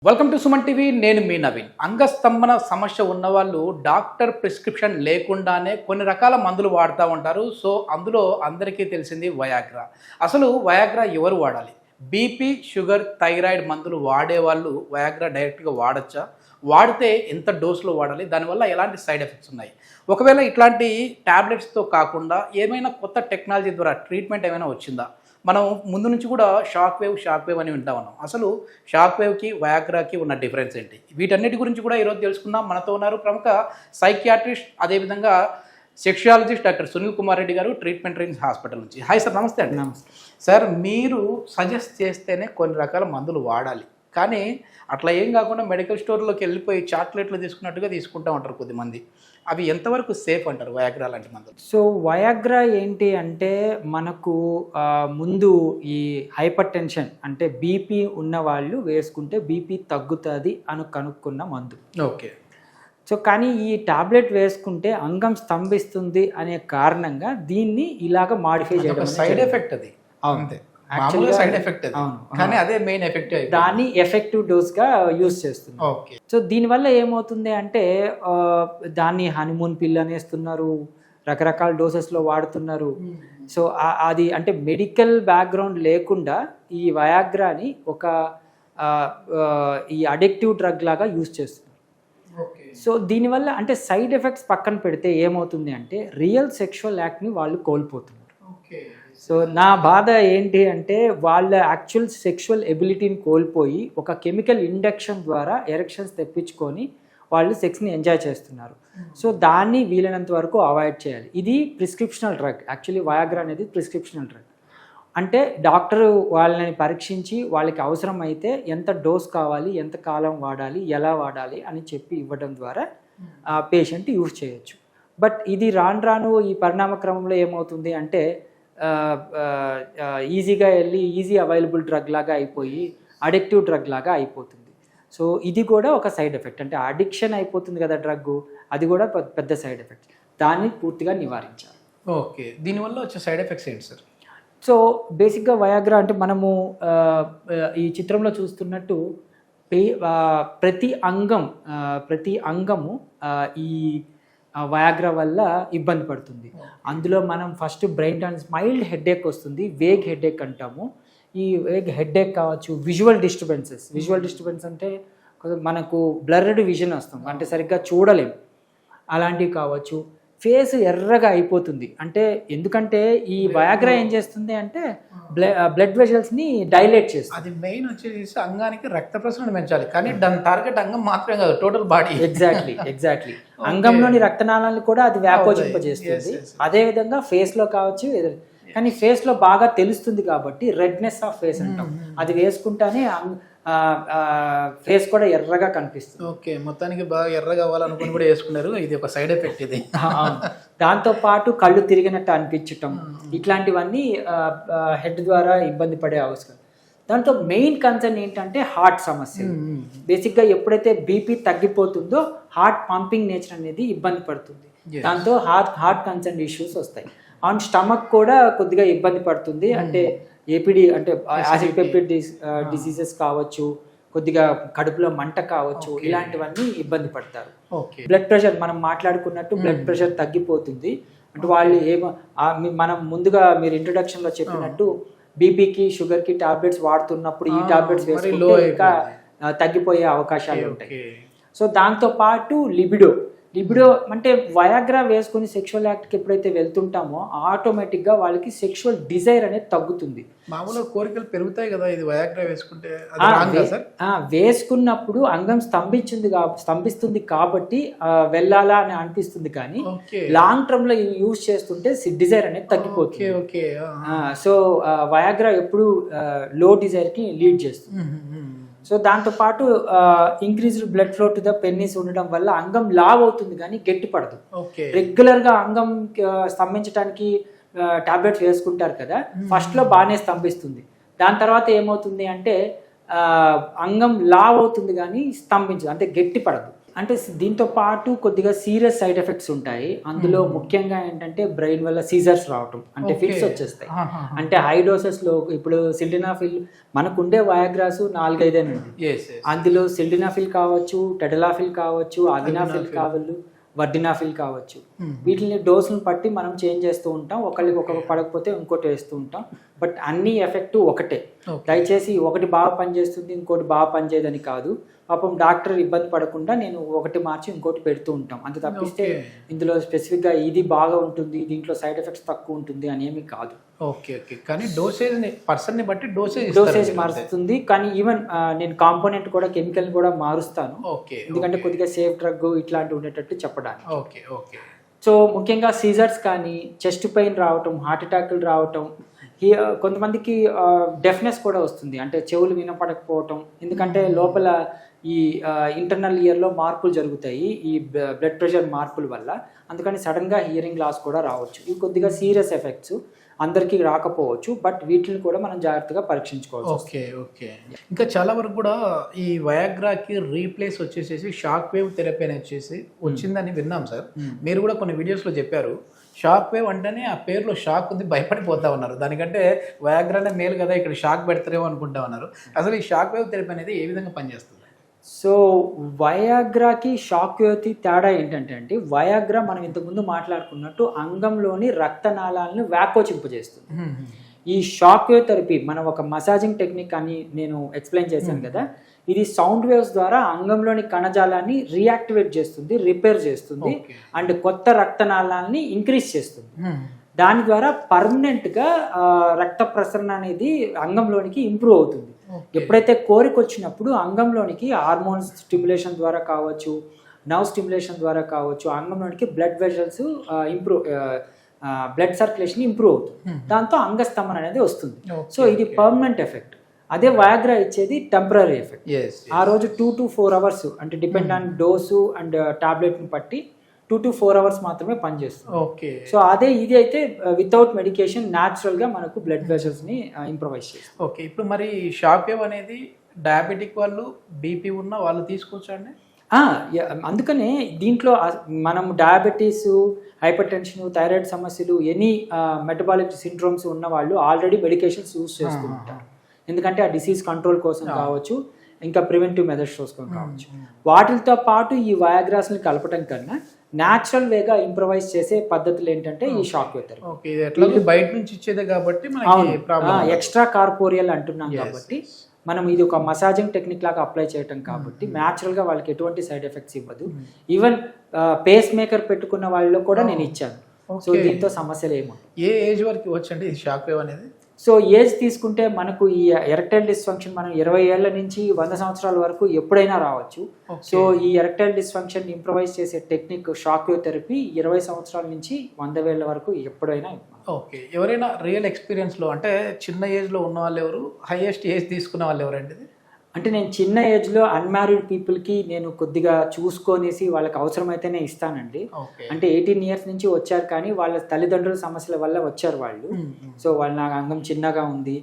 Welcome to Suman TV. నేను మీ నవీన్. అంగస్తంభన సమస్య ఉన్నవాళ్ళు డాక్టర్ ప్రిస్క్రిప్షన్ లేకుండానే కొన్ని రకాల మందులు వాడుతూ ఉంటారు. సో అందులో అందరికీ తెలిసింది వయాగ్రా. అసలు వయాగ్రా ఎవరు వాడాలి? బీపీ, షుగర్, థైరాయిడ్ మందులు వాడేవాళ్ళు వయాగ్రా డైరెక్ట్గా వాడచ్చా? వాడితే ఎంత డోసులో వాడాలి? దానివల్ల ఎలాంటి సైడ్ ఎఫెక్ట్స్ ఉన్నాయి? ఒకవేళ ఇట్లాంటి ట్యాబ్లెట్స్తో కాకుండా ఏమైనా కొత్త టెక్నాలజీ ద్వారా ట్రీట్మెంట్ ఏమైనా వచ్చిందా? మనం ముందు నుంచి కూడా షాక్ వేవ్ అని వింటా ఉన్నాం. అసలు షాక్ వేవ్కి వయాగ్రాకి ఉన్న డిఫరెన్స్ ఏంటి? వీటన్నిటి గురించి కూడా ఈరోజు తెలుసుకుందాం. మనతో ఉన్నారు ప్రముఖ సైకియాట్రిస్ట్, అదేవిధంగా సెక్షువాలజిస్ట్ డాక్టర్ సునీల్ కుమార్ రెడ్డి గారు, ట్రీట్మెంట్ రేంజ్ హాస్పిటల్ నుంచి. హాయ్ సార్, నమస్తే అండి. నమస్తే సార్, మీరు సజెస్ట్ చేస్తేనే కొన్ని రకాల మందులు వాడాలి, కానీ అట్లా ఏం కాకుండా మెడికల్ స్టోర్లోకి వెళ్ళిపోయి చాక్లెట్లు తీసుకున్నట్టుగా తీసుకుంటూ ఉంటారు కొద్దిమంది. అవి ఎంతవరకు సేఫ్ అంటారు వయాగ్రా లాంటి మందులు? సో వయాగ్రా ఏంటి అంటే మనకు ముందు ఈ హైపర్ టెన్షన్ అంటే బీపీ ఉన్న వాళ్ళు వేసుకుంటే బీపీ తగ్గుతుంది అని కనుక్కున్న మందు. ఓకే. సో కానీ ఈ టాబ్లెట్ వేసుకుంటే అంగం స్తంభిస్తుంది అనే కారణంగా దీన్ని ఇలాగ మాడిఫై చేయడం సైడ్ ఎఫెక్ట్ అది. అంతే, సైడ్ ఎఫెక్ట్ అది, కానీ అదే మెయిన్ ఎఫెక్ట్. దాన్ని ఎఫెక్టివ్ డోస్గా యూజ్ చేస్తుంది. ఓకే. సో దీనివల్ల ఏమవుతుంది అంటే దాన్ని హనీమూన్ పిల్ అనేస్తున్నారు, రకరకాల డోసెస్లో వాడుతున్నారు. సో అది అంటే మెడికల్ బ్యాక్గ్రౌండ్ లేకుండా ఈ వయాగ్రాని ఒక ఈ అడిక్టివ్ డ్రగ్ లాగా యూజ్ చేస్తున్నారు. సో దీనివల్ల అంటే సైడ్ ఎఫెక్ట్స్ పక్కన పెడితే ఏమవుతుంది అంటే రియల్ సెక్షువల్ యాక్ట్ని వాళ్ళు కోల్పోతున్నారు. సో నా బాధ ఏంటి అంటే వాళ్ళ యాక్చువల్ సెక్షువల్ ఎబిలిటీని కోల్పోయి ఒక కెమికల్ ఇండక్షన్ ద్వారా ఎరెక్షన్స్ తెప్పించుకొని వాళ్ళు సెక్స్ని ఎంజాయ్ చేస్తున్నారు. సో దాన్ని వీలైనంత వరకు అవాయిడ్ చేయాలి. ఇది ప్రిస్క్రిప్షనల్ డ్రగ్. యాక్చువల్లీ వయాగ్రా అనేది ప్రిస్క్రిప్షనల్ డ్రగ్. అంటే డాక్టరు వాళ్ళని పరీక్షించి వాళ్ళకి అవసరం అయితే ఎంత డోస్ కావాలి, ఎంత కాలం వాడాలి, ఎలా వాడాలి అని చెప్పి ఇవ్వడం ద్వారా పేషెంట్ యూజ్ చేయొచ్చు. బట్ ఇది రాను ఈ పరిణామ క్రమంలో ఏమవుతుంది అంటే ఈజీగా వెళ్ళి ఈజీ అవైలబుల్ డ్రగ్ లాగా అయిపోయి అడిక్టివ్ డ్రగ్ లాగా అయిపోతుంది. సో ఇది కూడా ఒక సైడ్ ఎఫెక్ట్. అంటే అడిక్షన్ అయిపోతుంది కదా డ్రగ్, అది కూడా పెద్ద సైడ్ ఎఫెక్ట్. దాన్ని పూర్తిగా నివారించాలి. ఓకే. దీనివల్ల వచ్చే సైడ్ ఎఫెక్ట్స్ ఏంటి సార్? సో బేసిక్గా వయాగ్రా అంటే మనము ఈ చిత్రంలో చూస్తున్నట్టు ప్రతి అంగము ఈ వయాగ్రా వల్ల ఇబ్బంది పడుతుంది. అందులో మనం ఫస్ట్ బ్రెయిన్ మైల్డ్ హెడేక్ వస్తుంది, వేగ్ హెడేక్ అంటాము. ఈ వేగ్ హెడేక్ కావచ్చు, విజువల్ డిస్టర్బెన్స్ అంటే మనకు బ్లర్డ్ విజన్ వస్తుంది, అంటే సరిగ్గా చూడలేము, అలాంటివి కావచ్చు. ఫేస్ ఎర్రగా అయిపోతుంది. అంటే ఎందుకంటే ఈ వయాగ్రా ఏం చేస్తుంది అంటే బ్లడ్ వెజల్స్ని డైలేట్ చేస్తుంది. అది మెయిన్ వచ్చేసి అంగానికి రక్త ప్రసరణ పెంచాలి, కానీ దాని టార్గెట్ అంగం మాత్రమే కాదు, టోటల్ బాడీ. ఎగ్జాక్ట్లీ అంగంలోని రక్తనాళాలను కూడా అది వ్యాకోచింపజేస్తుంది. అదేవిధంగా ఫేస్లో కావచ్చు, కానీ ఫేస్లో బాగా తెలుస్తుంది కాబట్టి రెడ్నెస్ ఆఫ్ ఫేస్ అంటాం. అది వేసుకుంటానే ఫేస్ కూడా ఎర్రగా కనిపిస్తుంది. ఓకే. మొత్తానికి బాగా ఎర్రగా అవ్వాలనుకుని కూడా వేసుకున్నారు. ఇది ఒక సైడ్ ఎఫెక్ట్ ఇది. దాంతో పాటు కళ్ళు తిరిగినట్టు అనిపించటం, ఇట్లాంటివన్నీ హెడ్ ద్వారా ఇబ్బంది పడే అవసరం. దాంతో మెయిన్ కన్సర్న్ ఏంటంటే హార్ట్ సమస్య. బేసిక్గా ఎప్పుడైతే బీపీ తగ్గిపోతుందో హార్ట్ పంపింగ్ నేచర్ అనేది ఇబ్బంది పడుతుంది. దాంతో హార్ట్ కన్సర్న్ ఇష్యూస్ వస్తాయి. అండ్ స్టమక్ కూడా కొద్దిగా ఇబ్బంది పడుతుంది. అంటే ఏపీడీ అంటే యాసిడ్ పెప్టిడ్ డిసీజెస్ కావచ్చు, కొద్దిగా కడుపులో మంట కావచ్చు, ఇలాంటివన్నీ ఇబ్బంది పడతారు. బ్లడ్ ప్రెషర్ మనం మాట్లాడుకున్నట్టు బ్లడ్ ప్రెషర్ తగ్గిపోతుంది. అంటే వాళ్ళు మనం ముందుగా మీరు ఇంట్రొడక్షన్లో చెప్పినట్టు బీపీకి, షుగర్కి టాబ్లెట్స్ వాడుతున్నప్పుడు ఈ టాబ్లెట్స్ వేసుకుంటే ఇంకా తగ్గిపోయే అవకాశాలు ఉంటాయి. సో దాంతో పాటు లిబిడో అంటే వయాగ్రా వేసుకుని సెక్షువల్ యాక్ట్కి ఎప్పుడైతే వెళ్తుంటామో ఆటోమేటిక్గా వాళ్ళకి సెక్షువల్ డిజైర్ అనేది తగ్గుతుంది. మామూలుగా కోరికలు పెరుగుతాయి కదా ఇది వయాగ్రా వేసుకుంటే? వేసుకున్నప్పుడు అంగం స్తంభిస్తుంది కాబట్టి వెళ్ళాలా అని అనిపిస్తుంది, కానీ లాంగ్ టర్మ్ లో యూజ్ చేస్తుంటే డిజైర్ అనేది తగ్గిపోతుంది. సో వయాగ్రా ఎప్పుడు లో డిజైర్ కి లీడ్ చేస్తుంది. సో దాంతోపాటు increased blood flow to the పెన్నిస్ ఉండడం వల్ల అంగం లావ్ అవుతుంది కానీ గట్టి పడదు. రెగ్యులర్గా అంగం స్తంభించడానికి టాబ్లెట్స్ వేసుకుంటారు కదా, ఫస్ట్లో బాగానే స్తంభిస్తుంది. దాని తర్వాత ఏమవుతుంది అంటే అంగం లావ్ అవుతుంది కానీ స్తంభించదు, అంటే గట్టి పడదు. అంటే దీంతో పాటు కొద్దిగా సీరియస్ సైడ్ ఎఫెక్ట్స్ ఉంటాయి. అందులో ముఖ్యంగా ఏంటంటే బ్రెయిన్ వల్ల సీజర్స్ రావటం, అంటే ఫిట్స్ వచ్చేస్తాయి. అంటే హై డోసెస్లో ఇప్పుడు సిల్డినాఫిల్ మనకుండే వయాగ్రాస్ 4-5 అందులో సిల్డినాఫిల్ కావచ్చు, టెడలాఫిల్ కావచ్చు, అగినాఫిల్ కావచ్చు, వర్డినాఫిల్ కావచ్చు. వీటిని డోసులను బట్టి మనం చేంజ్ చేస్తూ ఉంటాం. ఒకరికి ఒకటి పడకపోతే ఇంకోటి వేస్తూ ఉంటాం. బట్ అన్ని ఎఫెక్ట్ ఒకటే. దయచేసి ఒకటి బాగా పనిచేస్తుంది ఇంకోటి బాగా పనిచేయదని కాదు. పాపం డాక్టర్ ఇబ్బంది పడకుండా నేను ఒకటి మార్చి ఇంకోటి పెడుతూ ఉంటాం. అంత తప్పిస్తే ఇందులో స్పెసిఫిక్గా ఇది బాగా ఉంటుంది, దీంట్లో సైడ్ ఎఫెక్ట్స్ తక్కువ ఉంటుంది అని ఏమి కాదు. Okay okay. కానీ పర్సన్ని బట్టి డోసేజ్ మారుస్తుంది. కానీ ఈవెన్ నేను కాంపోనెంట్ కూడా కెమికల్ కూడా మారుస్తాను. ఓకే. ఎందుకంటే కొద్దిగా సేఫ్ డ్రగ్ ఇట్లాంటివి ఉండేటట్టు చెప్పడానికి. Okay okay. సో ముఖ్యంగా సీజర్స్ కానీ, చెస్ట్ పెయిన్ రావటం, హార్ట్ అటాక్లు రావటం, కొంతమందికి డెఫ్నెస్ కూడా వస్తుంది, అంటే చెవులు వినపడకపోవటం. ఎందుకంటే లోపల ఈ ఇంటర్నల్ ఇయర్లో మార్పులు జరుగుతాయి ఈ బ్లడ్ ప్రెషర్ మార్పుల వల్ల. అందుకని సడన్గా హియరింగ్ లాస్ కూడా రావచ్చు. ఇవి కొద్దిగా సీరియస్ ఎఫెక్ట్స్, అందరికీ రాకపోవచ్చు. బట్ వీటిని కూడా మనం జాగ్రత్తగా పరీక్షించుకోవచ్చు. Okay okay. ఇంకా చాలా వరకు కూడా ఈ వయాగ్రాకి రీప్లేస్ వచ్చేసేసి షాక్ వేవ్ థెరపీ అని వచ్చేసి వచ్చిందని విన్నాం సార్. మీరు కూడా కొన్ని వీడియోస్లో చెప్పారు. షాక్ వేవ్ అంటేనే ఆ పేరులో షాక్ ఉంది, భయపడిపోతా ఉన్నారు. దానికంటే వయాగ్రానే మేలు కదా, ఇక్కడ షాక్ పెడతారేమో అనుకుంటా ఉన్నారు. అసలు ఈ షాక్ వేవ్ థెరపీ అనేది ఏ విధంగా పనిచేస్తుంది? సో వయాగ్రాకి షాక్ వేవ్కి తేడా ఏంటంటే అండి, వయాగ్రా మనం ఇంతకుముందు మాట్లాడుకున్నట్టు అంగంలోని రక్తనాళాలను వ్యాకోచింపజేస్తుంది. ఈ షాక్ వేవ్ థెరపీ మనం ఒక మసాజింగ్ టెక్నిక్ అని నేను ఎక్స్ప్లెయిన్ చేశాను కదా, ఇది సౌండ్ వేవ్స్ ద్వారా అంగంలోని కణజాలాన్ని రీయాక్టివేట్ చేస్తుంది, రిపేర్ చేస్తుంది, అండ్ కొత్త రక్తనాళాలని ఇంక్రీజ్ చేస్తుంది. దాని ద్వారా పర్మనెంట్గా రక్త ప్రసరణ అనేది అంగంలోనికి ఇంప్రూవ్ అవుతుంది. ఎప్పుడైతే కోరిక వచ్చినప్పుడు అంగంలోనికి హార్మోన్స్ స్టిమ్యులేషన్ ద్వారా కావచ్చు, నర్వ్ స్టిమ్యులేషన్ ద్వారా కావచ్చు, అంగంలోనికి blood vessels blood circulation improve అవుతుంది. దాంతో అంగస్తంభన అనేది వస్తుంది. సో ఇది పర్మనెంట్ ఎఫెక్ట్. అదే వయాగ్రా ఇచ్చేది టెంపరీ ఎఫెక్ట్. ఆ రోజు 2 to 4 hours, అంటే డిపెండ్ ఆన్ డోసు అండ్ టాబ్లెట్ని బట్టి 2 to 4 hours మాత్రమే పనిచేస్తుంది. ఓకే. సో అదే ఇది అయితే వితౌట్ మెడికేషన్ న్యాచురల్గా మనకు బ్లడ్ వెజల్స్ని ఇంప్రొవైజ్ చేస్తుంది. ఓకే. ఇప్పుడు మరి షాక్ వేవ్ అనేది డయాబెటిక్ వాళ్ళు, బీపీ ఉన్న వాళ్ళు తీసుకోవచ్చా అండి? అందుకనే దీంట్లో మనం డయాబెటీస్, హైపర్ టెన్షన్, థైరాయిడ్ సమస్యలు, ఎనీ మెటబాలిక్ సిండ్రోమ్స్ ఉన్న వాళ్ళు ఆల్రెడీ మెడికేషన్స్ యూజ్ చేస్తూ ఉంటారు. ఎందుకంటే ఆ డిసీజ్ కంట్రోల్ కోసం కావచ్చు, ఇంకా ప్రివెంటివ్ మెథడ్స్ కోసం కావచ్చు. వాటితో పాటు ఈ వయాగ్రాస్ని కలపడం కన్నా న్యాచురల్ వేగా ఇంప్రొవైజ్ చేసే పద్ధతులు ఏంటంటే ఈ షాక్ వేవ్ థెరపీ. బయట నుంచి ఇచ్చేదే కాబట్టి ఎక్స్ట్రా కార్పోరియల్ అంటున్నాం కాబట్టి మనం ఇది ఒక మసాజింగ్ టెక్నిక్ లాగా అప్లై చేయటం కాబట్టి న్యాచురల్గా వాళ్ళకి ఎటువంటి సైడ్ ఎఫెక్ట్స్ ఇవ్వదు. ఈవెన్ పేస్ మేకర్ పెట్టుకున్న వాళ్ళలో కూడా నేను ఇచ్చాను. సో దీంతో సమస్యలు ఏముంది. ఏ ఏజ్ వరకు వచ్చండి ఈ షాక్ వేవ్ అనేది? సో ఏజ్ తీసుకుంటే మనకు ఈ ఎరెక్టైల్ డిస్ఫంక్షన్ మనం 20 ఏళ్ల నుంచి 100 సంవత్సరాల వరకు ఎప్పుడైనా రావచ్చు. సో ఈ ఎరెక్టైల్ డిస్ఫంక్షన్ ఇంప్రొవైజ్ చేసే టెక్నిక్ షాక్ వేవ్ థెరపీ 20 సంవత్సరాల నుంచి 100 ఏళ్ల వరకు ఎప్పుడైనా. ఓకే. ఎవరైనా రియల్ ఎక్స్పీరియన్స్లో అంటే చిన్న ఏజ్లో ఉన్న వాళ్ళు ఎవరు, హైయెస్ట్ ఏజ్ తీసుకున్న వాళ్ళు ఎవరండి? అంటే నేను చిన్న ఏజ్లో అన్మ్యారీడ్ పీపుల్కి నేను కొద్దిగా చూసుకొనేసి వాళ్ళకి అవసరమైతేనే ఇస్తానండి. అంటే 18 years నుంచి వచ్చారు, కానీ వాళ్ళ తల్లిదండ్రుల సమస్యల వల్ల వచ్చారు వాళ్ళు. సో వాళ్ళు నాకు అంగం చిన్నగా ఉంది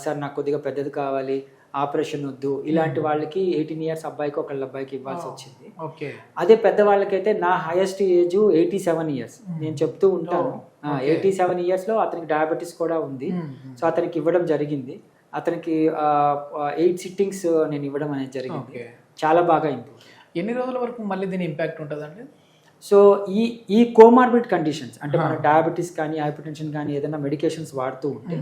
సార్, నాకు కొద్దిగా పెద్దది కావాలి, ఆపరేషన్ వద్దు, ఇలాంటి వాళ్ళకి 18 years అబ్బాయికి ఒకళ్ళ అబ్బాయికి ఇవ్వాల్సి వచ్చింది. అదే పెద్దవాళ్ళకైతే నా హైయెస్ట్ ఏజ్ 87 years. నేను చెప్తూ ఉంటాను 87 yearsలో అతనికి డయాబెటీస్ కూడా ఉంది. సో అతనికి ఇవ్వడం జరిగింది. అతనికి 8 sittings నేను ఇవ్వడం అనేది జరిగింది. చాలా బాగా ఇంప్రూవ్. ఎన్ని రోజుల వరకు మళ్ళీ దీని ఇంపాక్ట్ ఉంటుందండి? సో ఈ కోమార్బిడ్ కండిషన్స్, అంటే మన డయాబెటీస్ కానీ, హైపర్ టెన్షన్ కానీ ఏదైనా మెడికేషన్స్ వాడుతూ ఉంటే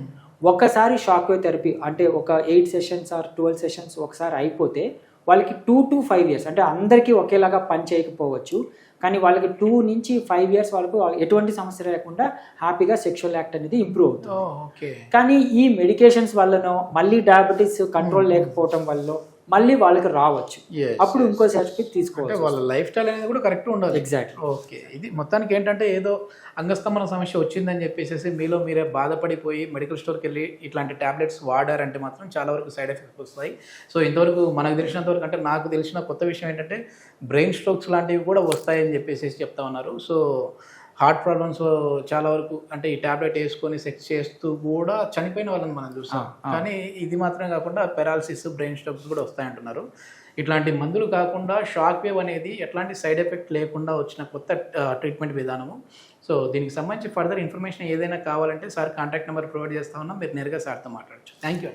ఒక్కసారి షాక్ వేవ్ థెరపీ అంటే ఒక 8 sessions ఆర్ 12 sessions ఒకసారి అయిపోతే వాళ్ళకి 2 to 5 years, అంటే అందరికీ ఒకేలాగా పని చేయకపోవచ్చు, కానీ వాళ్ళకి 2 నుంచి 5 years వరకు ఎటువంటి సమస్య లేకుండా హ్యాపీగా సెక్షువల్ యాక్ట్ అనేది ఇంప్రూవ్ అవుతుంది. కానీ ఈ మెడికేషన్స్ వల్లనో మళ్ళీ డయాబెటీస్ కంట్రోల్ లేకపోవటం వల్ల మళ్ళీ వాళ్ళకి రావచ్చు. అప్పుడు ఇంకో సర్టిఫికేట్ తీసుకోవాలి. వాళ్ళ లైఫ్ స్టైల్ అనేది కూడా కరెక్ట్ ఉండాలి. ఎగ్జాక్ట్లీ. ఓకే. ఇది మొత్తానికి ఏంటంటే ఏదో అంగస్తంభన సమస్య వచ్చిందని చెప్పేసి మీలో మీరే బాధపడిపోయి మెడికల్ స్టోర్కి వెళ్ళి ఇట్లాంటి ట్యాబ్లెట్స్ వాడారంటే మాత్రం చాలా వరకు సైడ్ ఎఫెక్ట్స్ వస్తాయి. సో ఇంతవరకు మనకు తెలిసినంత వరకు, అంటే నాకు తెలిసిన కొత్త విషయం ఏంటంటే బ్రెయిన్ స్ట్రోక్స్ లాంటివి కూడా వస్తాయని చెప్పేసి చెప్తా ఉన్నారు. సో హార్ట్ ప్రాబ్లమ్స్ చాలా వరకు అంటే ఈ ట్యాబ్లెట్ వేసుకొని సెక్స్ చేస్తూ కూడా చనిపోయిన వాళ్ళని మనం చూస్తాం. కానీ ఇది మాత్రమే కాకుండా పెరాలసిస్, బ్రెయిన్ స్ట్రోక్స్ కూడా వస్తాయంటున్నారు. ఇట్లాంటి మందులు కాకుండా షాక్ వేవ్ అనేది ఎట్లాంటి సైడ్ ఎఫెక్ట్ లేకుండా వచ్చిన కొత్త ట్రీట్మెంట్ విధానము. సో దీనికి సంబంధించి ఫర్దర్ ఇన్ఫర్మేషన్ ఏదైనా కావాలంటే సార్ కాంటాక్ట్ నెంబర్ ప్రొవైడ్ చేస్తా ఉన్నాం, మీరు నేరుగా సార్తో మాట్లాడచ్చు. Thank you.